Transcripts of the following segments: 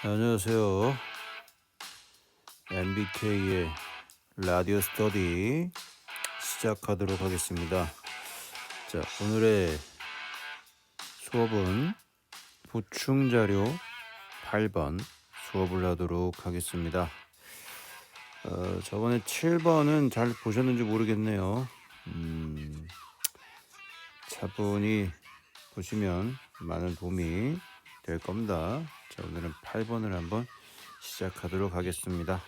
안녕하세요. MBK의 라디오 스터디 시작하도록 하겠습니다. 자, 오늘의 수업은 보충자료 8번 수업을 하도록 하겠습니다. 저번에 7번은 잘 보셨는지 모르겠네요. 차분히 보시면 많은 도움이 될 겁니다. 자, 오늘은 8번을 한번 시작하도록 하겠습니다.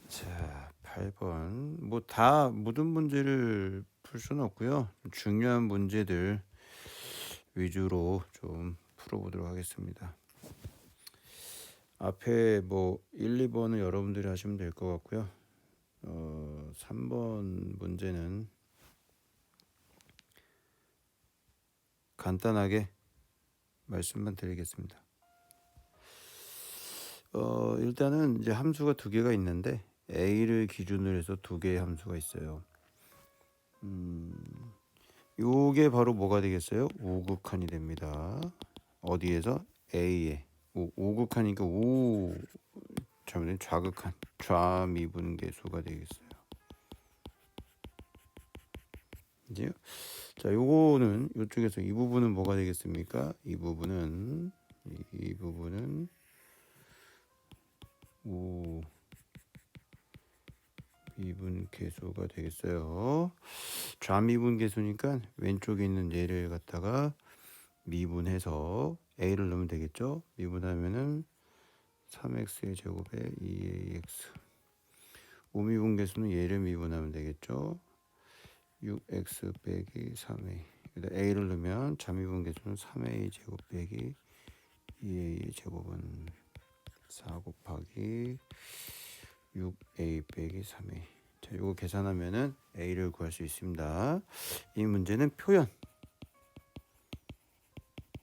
자, 8번. 뭐 다 모든 문제를 풀 수는 없고요. 중요한 문제들 위주로 좀 풀어보도록 하겠습니다. 앞에 뭐 1, 2번은 여러분들이 하시면 될 것 같고요. 3번 문제는 간단하게 말씀만 드리겠습니다. 일단은 이제 함수가 두 개가 있는데 a를 기준으로 해서 두 개의 함수가 있어요. 요게 바로 뭐가 되겠어요? 우극한이 됩니다. 어디에서? A에. 우극하니까 좌극한, 좌미분계수가 되겠어요. 이제요? 자, 요거는 요쪽에서 이 부분은 뭐가 되겠습니까? 이 부분은 미분계수가 되겠어요. 좌미분계수니까 왼쪽에 있는 얘를 갖다가 미분해서 a를 넣으면 되겠죠. 미분하면은 3x의 제곱에 2ax. 우미분계수는 얘를 미분하면 되겠죠. 6x 빼기 3a. a를 넣으면 좌미분계수는 3a 제곱 빼기 2a 제곱은 4 곱하기 6a 빼기 3a. 자, 요거 계산하면은 a를 구할 수 있습니다. 이 문제는 표현.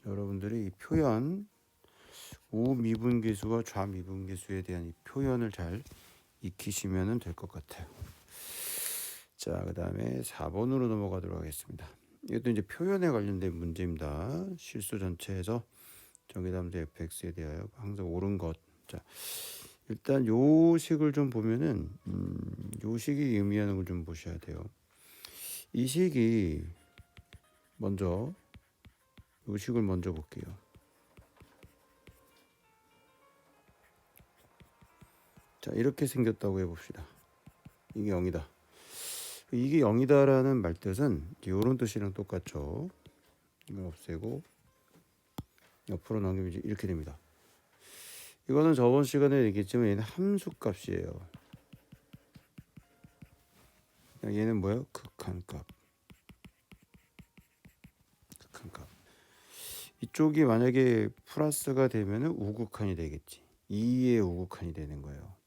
여러분들이 이 표현, 우미분계수와 좌미분계수에 대한 이 표현을 잘 익히시면 될 것 같아요. 자, 그 다음에 4번으로 넘어가도록 하겠습니다. 이것도 이제 표현에 관련된 문제입니다. 실수 전체에서 정의담수 fx에 대하여 항상 옳은 것. 자, 일단 요 식을 좀 보면은 요 식이 의미하는 걸 좀 보셔야 돼요. 이 식이 먼저 요 식을 먼저 볼게요. 자, 이렇게 생겼다고 해봅시다. 이게 0이다. 이게 0이다라는 말뜻은 이런 뜻이랑 똑같죠. 이걸 없애고 옆으로 넘기면 이제 이렇게 됩니다. 이거는 저번 시간에 얘기했지만 얘는 함수값이에요. 얘는 뭐예요? 극한값. 극한값. 이쪽이 만약에 플러스가 되면 우극한이 되겠지. 2의 우극한이 되는 거예요.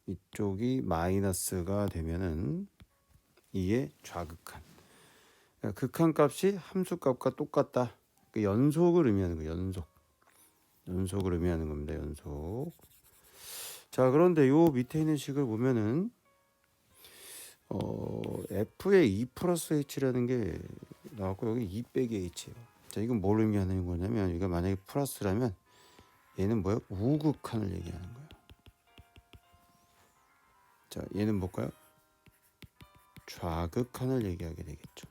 이쪽이 마이너스가 되면은 2의 좌극한. 그러니까 극한값이 함수값과 똑같다. 그 연속을 의미하는 거예요. 연속을 의미하는 겁니다. 연속. 자, 그런데 요 밑에 있는 식을 보면은 f의 2 플러스 h라는 게 나왔고 여기 2 빼기 h예요. 자, 이건 뭘 의미하는 거냐면 이거 만약에 플러스라면 얘는 뭐야? 우극한을 얘기하는 거예요. 자, 얘는 뭘까요? 좌극한을 얘기하게 되겠죠.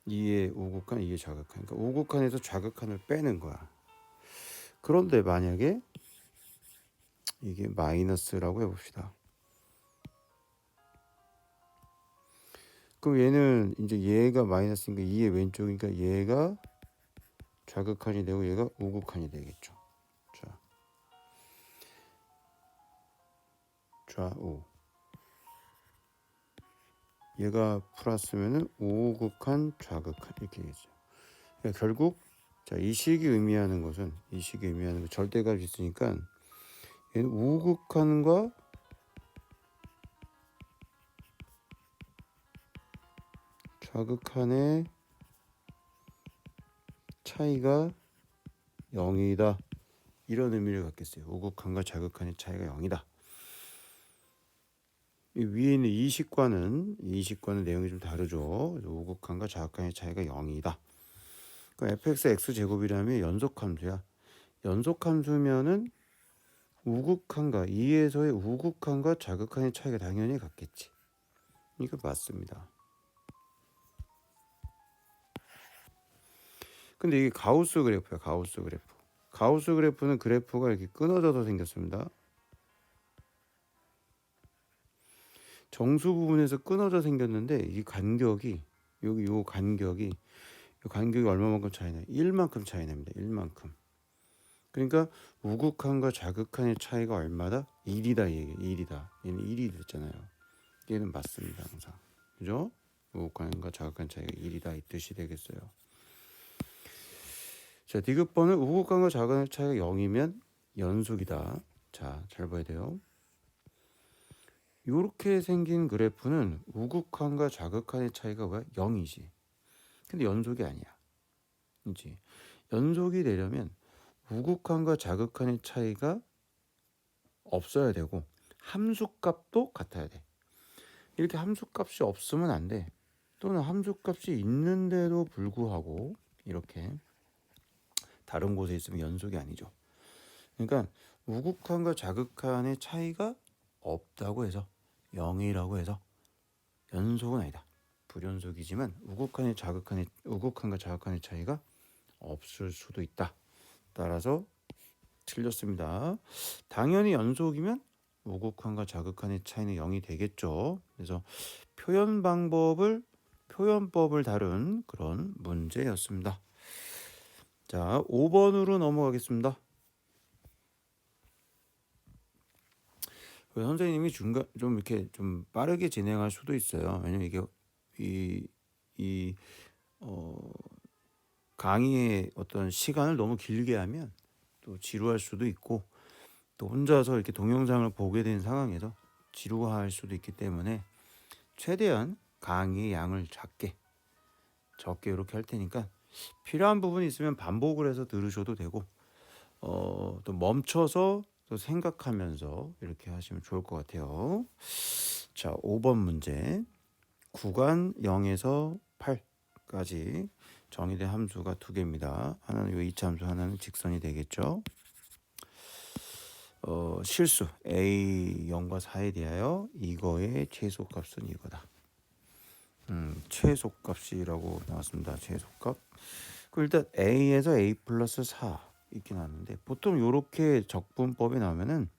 2의 우극한, 2의 좌극한. 그러니까 우극한에서 좌극한을 빼는 거야. 그런데 만약에 이게 마이너스라고 해봅시다. 그럼 얘는 이제 얘가 마이너스니까 2의 왼쪽이니까 얘가 좌극한이 되고 얘가 우극한이 되겠죠. 좌우. 얘가 플러스면은 우극한, 좌극한 이렇게 되겠죠. 그러니까 결국 자, 이 식이 의미하는 것은 절대값이 있으니까 얘는 우극한과 좌극한의 차이가 0이다. 이런 의미를 갖겠어요. 우극한과 좌극한의 차이가 0이다. 이 위에 있는 이식과는 내용이 좀 다르죠. 우극한과 자극한의 차이가 0이다. 그럼 fx x제곱이라면 연속함수야. 연속함수면은 우극한과 2에서의 우극한과 자극한의 차이가 당연히 같겠지. 이거 맞습니다. 근데 이게 가우스 그래프야. 가우스 그래프는 그래프가 이렇게 끊어져서 생겼습니다. 정수 부분에서 끊어져 생겼는데 이 간격이 여기 요 간격이 얼마만큼 차이나? 1만큼 차이 납니다. 1만큼. 그러니까 우극한과 자극한의 차이가 얼마다? 1이다 얘기. 1이다. 얘는 1이 됐잖아요. 얘는 맞습니다. 항상. 그죠? 우극한과 자극한 차이가 1이다 이 뜻이 되겠어요. 자, 디귿번은 우극한과 자극한의 차이가 0이면 연속이다. 자, 잘 봐야 돼요. 이렇게 생긴 그래프는 우극한과 자극한의 차이가 뭐야? 0이지. 근데 연속이 아니야. 그렇지? 연속이 되려면 우극한과 자극한의 차이가 없어야 되고 함수값도 같아야 돼. 이렇게 함수값이 없으면 안 돼. 또는 함수값이 있는데도 불구하고 이렇게 다른 곳에 있으면 연속이 아니죠. 그러니까 우극한과 자극한의 차이가 없다고 해서 0이라고 해서 연속은 아니다. 불연속이지만 우극한과 자극한의 차이가 없을 수도 있다. 따라서 틀렸습니다. 당연히 연속이면 우극한과 자극한의 차이는 0이 되겠죠. 그래서 표현법을 다룬 그런 문제였습니다. 자, 5번으로 넘어가겠습니다. 선생님이 중간 좀 이렇게 좀 빠르게 진행할 수도 있어요. 왜냐면 이게 강의의 어떤 시간을 너무 길게 하면 또 지루할 수도 있고 또 혼자서 이렇게 동영상을 보게 된 상황에서 지루할 수도 있기 때문에 최대한 강의의 양을 적게 이렇게 할 테니까 필요한 부분이 있으면 반복을 해서 들으셔도 되고 또 멈춰서 또 생각하면서 이렇게 하시면 좋을 것 같아요. 자, 5번 문제. 구간 0에서 8까지 정의된 함수가 두 개입니다. 하나는 요 이차함수, 하나는 직선이 되겠죠. 실수 a 0과 4에 대하여 이거의 최소값은 이거다. 최소값이라고 나왔습니다. 최소값. 그 일단 a에서 a 플러스 4 이렇게 나왔는데 보통 이렇게 적분법에 나오면은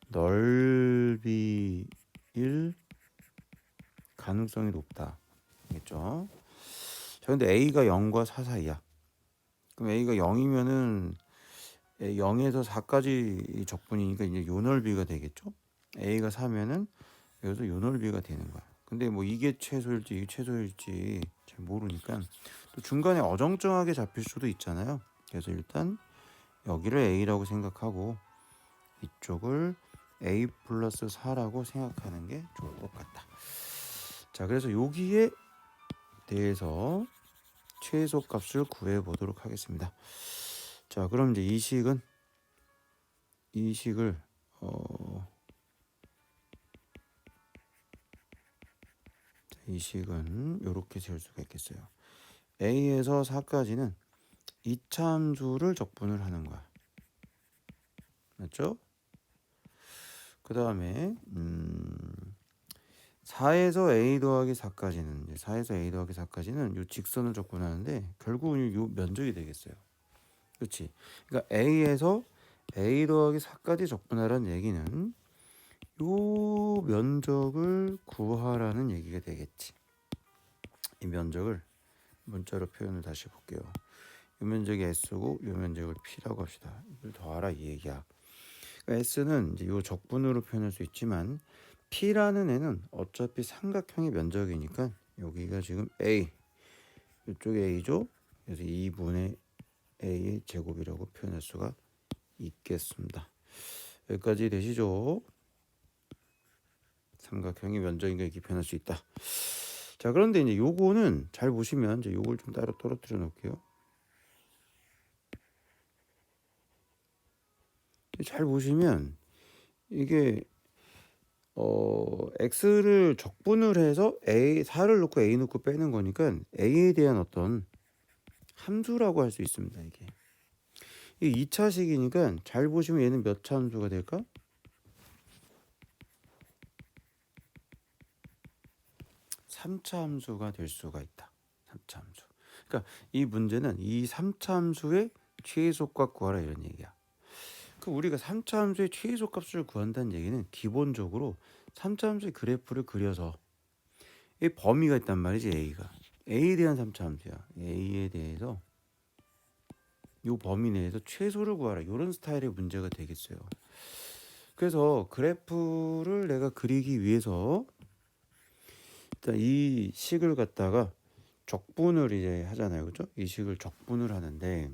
넓이 1 가능성이 높다. 알겠죠? 자, 근데 a가 0과 4 사이야. 그럼 a가 0이면은 0에서 4까지 적분이니까 이제 요 넓이가 되겠죠? a가 4면은 여기서 요 넓이가 되는 거야. 근데 뭐 이게 최소일지 이게 최소일지 잘 모르니까 또 중간에 어정쩡하게 잡힐 수도 있잖아요. 그래서 일단 여기를 a라고 생각하고 이쪽을 a 플러스 4라고 생각하는 게 좋을 것 같다. 자, 그래서 여기에 대해서 최소값을 구해 보도록 하겠습니다. 자, 그럼 이제 이 식을 이 식은 이렇게 세울 수가 있겠어요. a에서 4까지는 이차함수를 적분을 하는 거야. 맞죠? 그 다음에 4에서 a 더하기 4까지는 이 직선을 적분하는데 결국은 이 면적이 되겠어요. 그렇지? 그러니까 a에서 a 더하기 4까지 적분하라는 얘기는 이 면적을 구하라는 얘기가 되겠지. 이 면적을 문자로 표현을 다시 볼게요. 이 면적이 s고 이 면적을 p라고 합시다. 이걸 더하라 이 얘기야. 그러니까 s는 이제 이 적분으로 표현할 수 있지만 p라는 애는 어차피 삼각형의 면적이니까 여기가 지금 a, 이쪽에 a죠. 그래서 2분의 a의 제곱이라고 표현할 수가 있겠습니다. 여기까지 되시죠? 삼각형의 면적인가 이렇게 표현할 수 있다. 자, 그런데 이제 요거는 잘 보시면 이제 요걸 좀 따로 떨어뜨려 놓을게요. 잘 보시면 이게 x를 적분을 해서 a 4를 넣고 a 넣고 빼는 거니까 a에 대한 어떤 함수라고 할 수 있습니다. 이게 2차식이니까 잘 보시면 얘는 몇 차 함수가 될까? 3차 함수가 될 수가 있다. 3차 함수. 그러니까 이 문제는 이 3차 함수의 최소값 구하라 이런 얘기야. 그 우리가 3차 함수의 최소값을 구한다는 얘기는 기본적으로 3차 함수의 그래프를 그려서 이 범위가 있단 말이지. A에 대한 3차 함수야. A에 대해서 이 범위 내에서 최소를 구하라. 이런 스타일의 문제가 되겠어요. 그래서 그래프를 내가 그리기 위해서 일단 이 식을 갖다가 적분을 이제 하잖아요. 그죠? 이 식을 적분을 하는데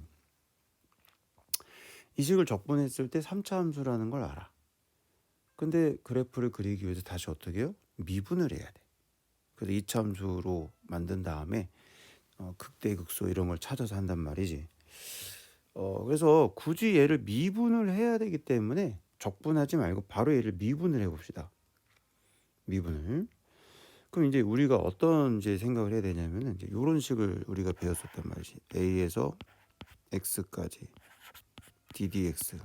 이 식을 적분했을 때 3차 함수라는 걸 알아. 근데 그래프를 그리기 위해서 다시 어떻게 해요? 미분을 해야 돼. 그래서 2차 함수로 만든 다음에 극대 극소 이런 걸 찾아서 한단 말이지. 그래서 굳이 얘를 미분을 해야 되기 때문에 적분하지 말고 바로 얘를 미분을 해봅시다. 미분을. 그럼 이제 우리가 어떤 이제 생각을 해야 되냐면은 이제 이런 식을 우리가 배웠었단 말이지. a에서 x까지 ddx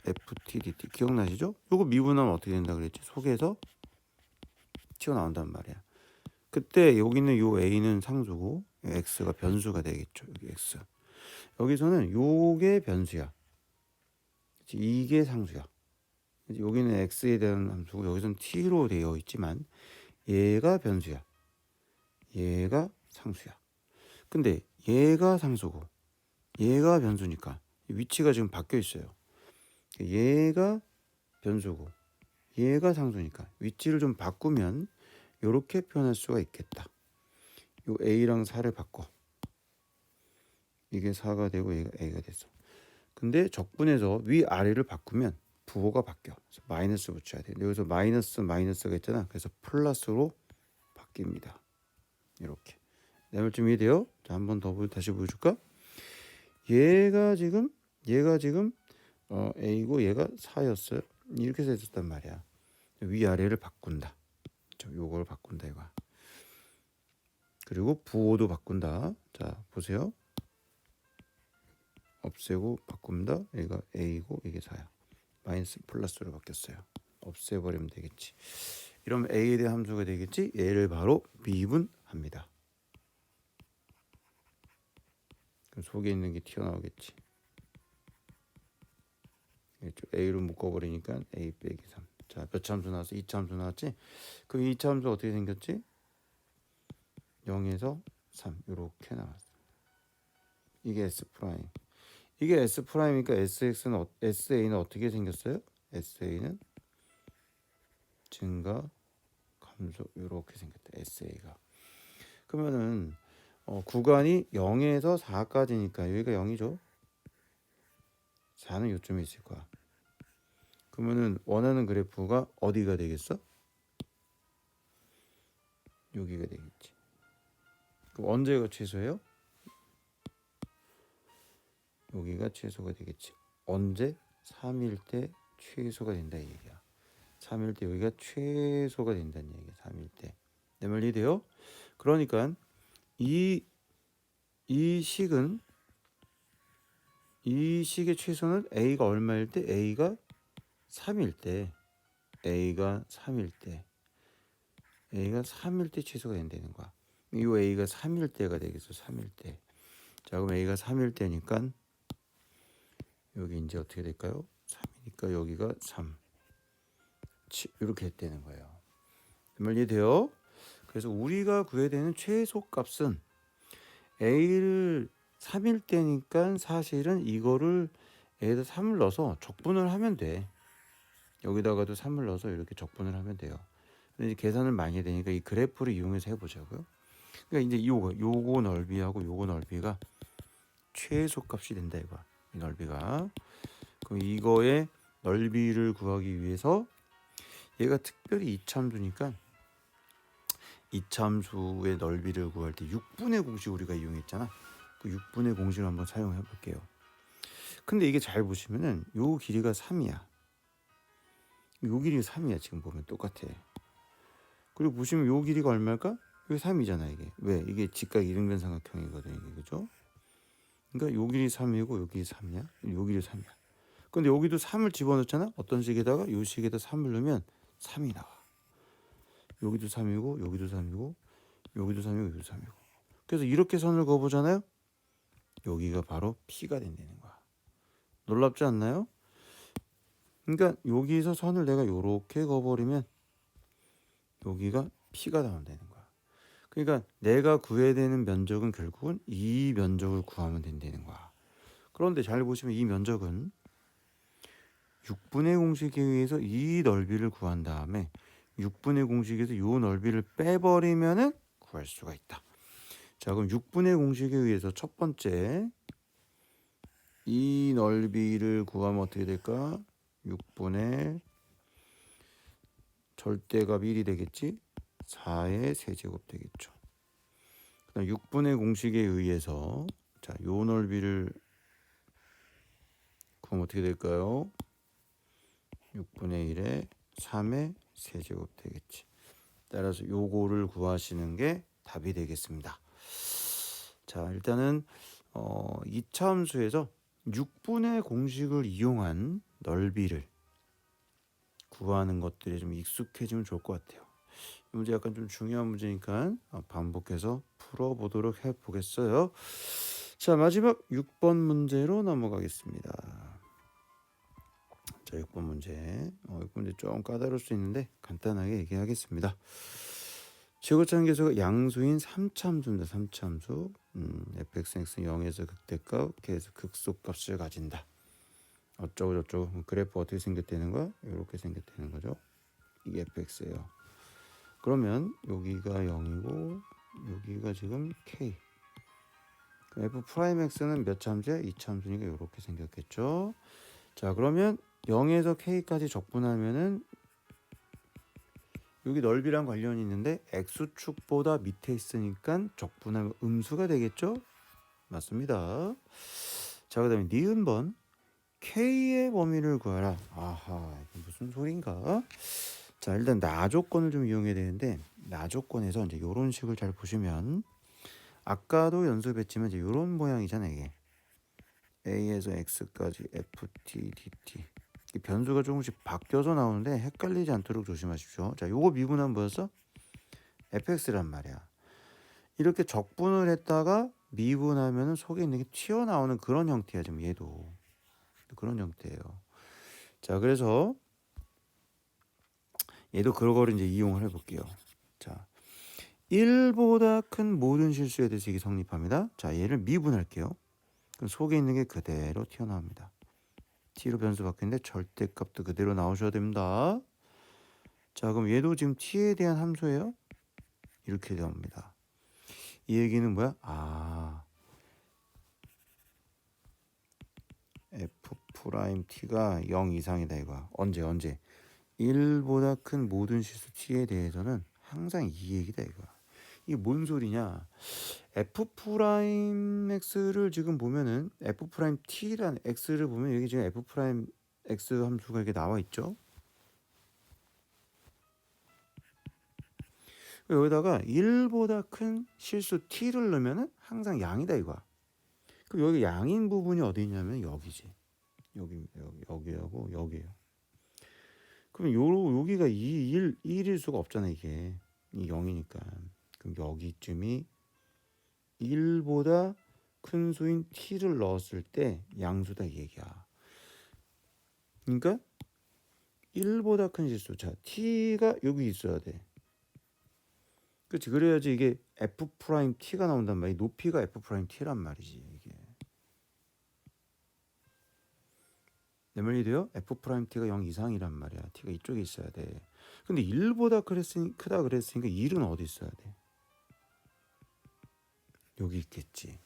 ft dt 기억나시죠? 요거 미분하면 어떻게 된다 그랬지? 속에서 튀어나온단 말이야. 그때 여기는 요 a는 상수고 x가 변수가 되겠죠. 여기 x. 여기서는 요게 변수야. 이게 상수야. 여기는 x에 대한 함수고 여기서는 t로 되어 있지만 얘가 변수야. 얘가 상수야. 근데 얘가 상수고 얘가 변수니까 위치가 지금 바뀌어 있어요. 얘가 변수고 얘가 상수니까 위치를 좀 바꾸면 이렇게 표현할 수가 있겠다. 요 a랑 4를 바꿔. 이게 4가 되고 얘가 a가 됐어. 근데 적분해서 위아래를 바꾸면 부호가 바뀌어. 그래서 마이너스 붙여야 돼. 여기서 마이너스가 있잖아. 그래서 플러스로 바뀝니다. 이렇게. 내 말 좀 이해돼요? 자, 한 번 더 다시 보여줄까? 얘가 지금 a고 얘가 4였어요. 이렇게 돼 있었단 말이야. 위아래를 바꾼다. 요걸 바꾼다 이거. 그리고 부호도 바꾼다. 자, 보세요. 없애고 바꾼다. 얘가 a고 이게 4야. 마이너스 플러스로 바뀌었어요. 없애버리면 되겠지. 이러면 a에 대한 함수가 되겠지. 얘를 바로 미분합니다. 그럼 속에 있는 게 튀어나오겠지. a로 묶어버리니까 a 빼기 3. 자, 몇 차 함수 나왔어? 2차 함수 나왔지? 그럼 2차 함수 어떻게 생겼지? 0에서 3 이렇게 나왔어. 이게 S 프라임. 이게 S 프라임이니까 SA는 어떻게 생겼어요? SA는 증가 감소 이렇게 생겼다. SA가. 그러면은 구간이 0에서 4까지니까 여기가 0이죠. 4는 요쯤에 있을 거야. 그러면은 원하는 그래프가 어디가 되겠어? 여기가 되겠지. 그럼 언제가 최소예요? 여기가 최소가 되겠지. 언제? 3일 때 최소가 된다 이 얘기야. 3일 때 여기가 최소가 된다는 얘기야. 3일 때. 내 말 이해돼요? 그러니까 이 식의 최소는 a가 얼마일 때? a가 3일 때. a가 3일 때 최소가 된다는 거야. 이 a가 3일 때가 되겠어. 3일 때. 자, 그럼 a가 3일 때니까 여기 이제 어떻게 될까요? 3이니까 여기가 3. 이렇게 되는 거예요. 말 이해돼요? 그래서 우리가 구해야 되는 최소값은 a를 3일 때니까 사실은 이거를 a에다 3을 넣어서 적분을 하면 돼. 여기다가도 3을 넣어서 이렇게 적분을 하면 돼요. 근데 이제 계산을 많이 해야 되니까 이 그래프를 이용해서 해보자고요. 그러니까 이제 요거 넓이하고 요거 넓이가 최소값이 된다 이거야. 이 넓이가. 그럼 이거의 넓이를 구하기 위해서 얘가 특별히 이참수니까 이참수의 넓이를 구할 때 6분의 공식 우리가 이용했잖아. 그 6분의 공식을 한번 사용해 볼게요. 근데 이게 잘 보시면은 요 길이가 3이야. 요 길이 3이야. 지금 보면 똑같아. 그리고 보시면 요 길이가 얼마일까? 이게 3이잖아 이게. 왜? 이게 직각 이등변 삼각형이거든 이게. 그죠? 그러니까 요 길이 3이고 요 길이 3이야. 요 길이 3이야. 근데 여기도 3을 집어넣잖아. 어떤 식에다가 요 식에다 3을 넣으면 3이 나와. 여기도 3이고 여기도 3이고 여기도 3이고 여기도 3이고. 그래서 이렇게 선을 그어보잖아요. 여기가 바로 P가 된다는 거야. 놀랍지 않나요? 그러니까 여기서 선을 내가 이렇게 그어버리면 여기가 P가 나온다는 거야. 그러니까 내가 구해야 되는 면적은 결국은 이 면적을 구하면 된다는 거야. 그런데 잘 보시면 이 면적은 6분의 공식에 의해서 이 넓이를 구한 다음에 6분의 공식에서 이 넓이를 빼버리면은 구할 수가 있다. 자, 그럼 6분의 공식에 의해서 첫 번째 이 넓이를 구하면 어떻게 될까? 6분의 절대값 1이 되겠지? 4의 세제곱 되겠죠. 그다음 6분의 공식에 의해서 자, 요 넓이를 구하면 어떻게 될까요? 6분의 1에 3의 세제곱 되겠지. 따라서 요거를 구하시는 게 답이 되겠습니다. 자, 일단은 이차 함수에서 6분의 공식을 이용한 넓이를 구하는 것들이 좀 익숙해지면 좋을 것 같아요. 이 문제 약간 좀 중요한 문제니까 반복해서 풀어보도록 해보겠어요. 자, 마지막 6번 문제로 넘어가겠습니다. 자, 6번 문제. 6번 문제 좀 까다로울 수 있는데 간단하게 얘기하겠습니다. 최고차는 계수가 양수인 3차함수입니다. 3차함수. fx는 0에서 극대값, k에서 극소값을 가진다. 어쩌고 저쩌고. 그래프 어떻게 생겼다는 거야? 이렇게 생겼다는 거죠. 이게 fx예요. 그러면 여기가 0이고 여기가 지금 k. f'x는 몇 참수야? 2참수니까 이렇게 생겼겠죠. 자, 그러면 0에서 k까지 적분하면은 여기 넓이랑 관련이 있는데 x축보다 밑에 있으니까 적분하면 음수가 되겠죠? 맞습니다. 자, 그 다음에 니은번 k의 범위를 구하라. 아하, 이게 무슨 소린가? 자, 일단 나 조건을 좀 이용해야 되는데 나 조건에서 이제 이런 식을 잘 보시면 아까도 연습했지만 이제 이런 모양이잖아요. 이게 a에서 x까지 ft dt 이 변수가 조금씩 바뀌어서 나오는데 헷갈리지 않도록 조심하십시오. 자, 요거 미분하면 뭐였어? fx란 말이야. 이렇게 적분을 했다가 미분하면 속에 있는 게 튀어나오는 그런 형태야. 지금 얘도 그런 형태예요. 자, 그래서 얘도 그거를 이제 이용을 해볼게요. 자, 1보다 큰 모든 실수에 대해서 이게 성립합니다. 자, 얘를 미분할게요. 그럼 속에 있는 게 그대로 튀어나옵니다. t로 변수 바뀌는데 절대값도 그대로 나오셔야 됩니다. 자, 그럼 얘도 지금 t에 대한 함수예요. 이렇게 나옵니다. 이 얘기는 뭐야? f't가 0 이상이다 이거야. 언제? 1보다 큰 모든 실수 t에 대해서는 항상 이 얘기다 이거야. 이게 뭔 소리냐? f'x를 지금 보면은 f't라는 x를 보면 여기 지금 f'x 함수가 이렇게 나와 있죠. 여기다가 1보다 큰 실수 t를 넣으면은 항상 양이다 이거야. 그럼 여기 양인 부분이 어디 있냐면 여기지. 여기하고 여기예요. 그럼 여기가 1일 수가 없잖아 이게. 이 0이니까. 그럼 여기쯤이 1보다 큰 수인 t를 넣었을 때 양수다 이 얘기야. 그러니까 1보다 큰 실수. 자, t가 여기 있어야 돼. 그렇지. 그래야지 이게 f't가 나온단 말이야. 높이가 f't란 말이지 이게. 내 말이 돼요? f't가 0 이상이란 말이야. t가 이쪽에 있어야 돼. 근데 1보다 크다 그랬으니까 1은 어디 있어야 돼? 여기 있겠지.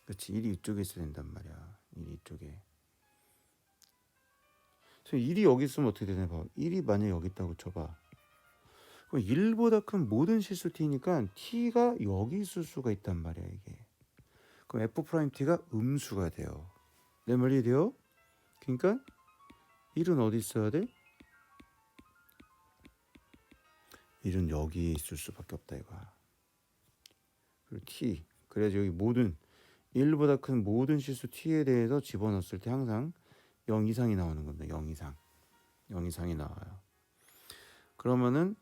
그렇지. 1이 이쪽에 있어야 된단 말이야. 1이 이쪽에. 그래서 1이 여기 있으면 어떻게 되냐 봐. 1이 만약에 여기 있다고 쳐봐. 그럼 1보다 큰 모든 실수 t니까 t가 여기 있을 수가 있단 말이야 이게. 그럼 f't가 음수가 돼요. 내 말이 돼요? 그러니까 1은 어디 있어야 돼? 1은 여기에 있을 수밖에 없다 이거야. 그리고 t. 그래서 여기 모든 1보다 큰 모든 실수 t에 대해서 집어넣었을 때 항상 0 이상이 나오는 겁니다. 0 이상. 0 이상이 나와요. 그러면은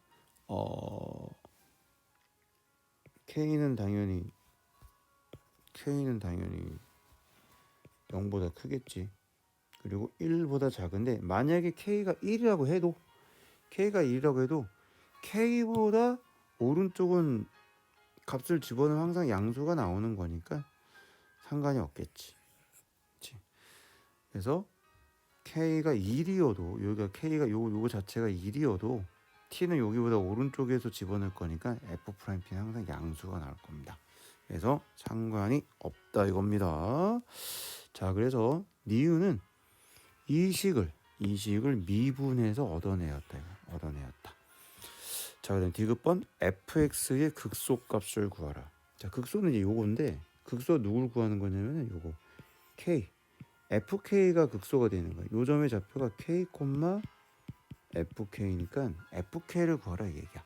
k는 당연히 0보다 크겠지. 그리고 1보다 작은데 만약에 k가 1이라고 해도 k보다 오른쪽은 값을 집어넣으면 항상 양수가 나오는 거니까 상관이 없겠지. 그치? 그래서 k가 1이어도 여기가 k가 요거 자체가 1이어도 t는 여기보다 오른쪽에서 집어넣을 거니까 f'p는 항상 양수가 나올 겁니다. 그래서 상관이 없다 이겁니다. 자, 그래서 니은은 이 식을 미분해서 얻어내었다. 자, 그다음 디귿번 fx의 극소값을 구하라. 자, 극소는 이제 요건데 극소가 누굴 구하는 거냐면은 요거 k, fk가 극소가 되는 거예요. 요 점의 좌표가 k, fk니까 fk를 구하라 이 얘기야.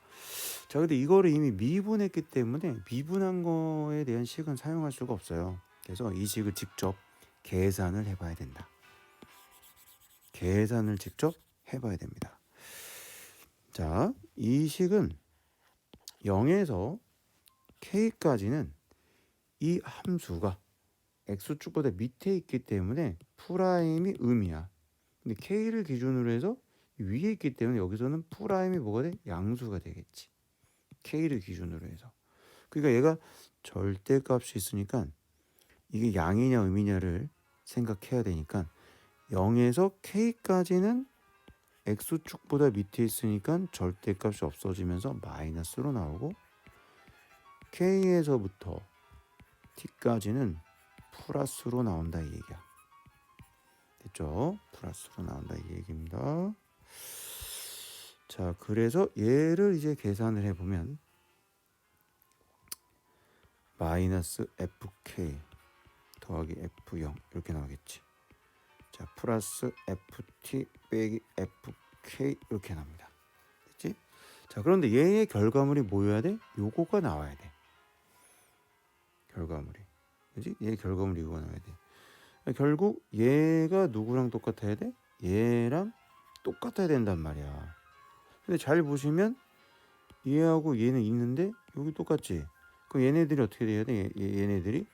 자, 근데 이거를 이미 미분했기 때문에 미분한 거에 대한 식은 사용할 수가 없어요. 그래서 이 식을 직접 계산을 해봐야 된다. 계산을 직접 해봐야 됩니다. 자, 이 식은 0에서 k까지는 이 함수가 x축보다 밑에 있기 때문에 프라임이 음이야. 근데 k를 기준으로 해서 위에 있기 때문에 여기서는 프라임이 뭐가 돼? 양수가 되겠지. k를 기준으로 해서. 그러니까 얘가 절대값이 있으니까 이게 양이냐 음이냐를 생각해야 되니까 0에서 k까지는 x축보다 밑에 있으니까 절대값이 없어지면서 마이너스로 나오고 k에서부터 t까지는 플러스로 나온다 이 얘기야. 됐죠? 플러스로 나온다 이 얘기입니다. 자, 그래서 얘를 이제 계산을 해보면 마이너스 fk 더하기 f0 이렇게 나오겠지. 자, 플러스 ft 빼기 fk 이렇게 나옵니다. 됐지? 자, 그런데 얘의 결과물이 뭐여야 돼? 요거가 나와야 돼. 결과물이. 그지? 얘의 결과물이 이거가 나와야 돼. 결국 얘가 누구랑 똑같아야 돼? 얘랑 똑같아야 된단 말이야. 근데 잘 보시면 얘하고 얘는 있는데 여기 똑같지? 그럼 얘네들이 어떻게 돼야 돼? 얘네들이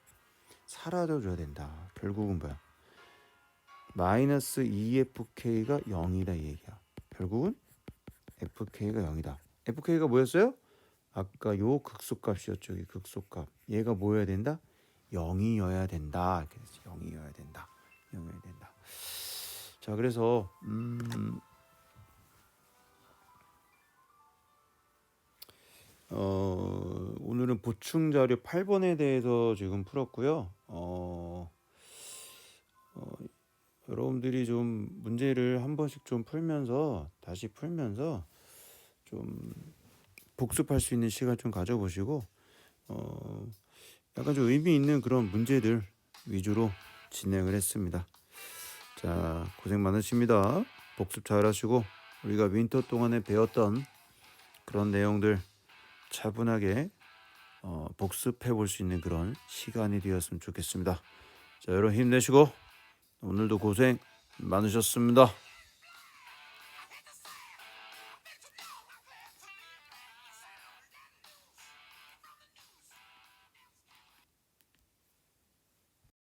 사라져줘야 된다. 결국은 뭐야? 마이너스 2fk가 0이다 이 얘기야. 결국은 fk가 0이다. fk가 뭐였어요? 아까 요 극소값이었죠. 이 극소값. 얘가 뭐여야 된다? 0이어야 된다. 이렇게 됐지. 0이어야 된다. 0이어야 된다. 자, 그래서 오늘은 보충 자료 8번에 대해서 지금 풀었고요. 여러분들이 좀 문제를 한 번씩 좀 풀면서 다시 풀면서 좀 복습할 수 있는 시간 좀 가져보시고 약간 좀 의미 있는 그런 문제들 위주로 진행을 했습니다. 자, 고생 많으십니다. 복습 잘 하시고 우리가 윈터 동안에 배웠던 그런 내용들 차분하게 복습해 볼 수 있는 그런 시간이 되었으면 좋겠습니다. 자, 여러분 힘내시고 오늘도 고생 많으셨습니다.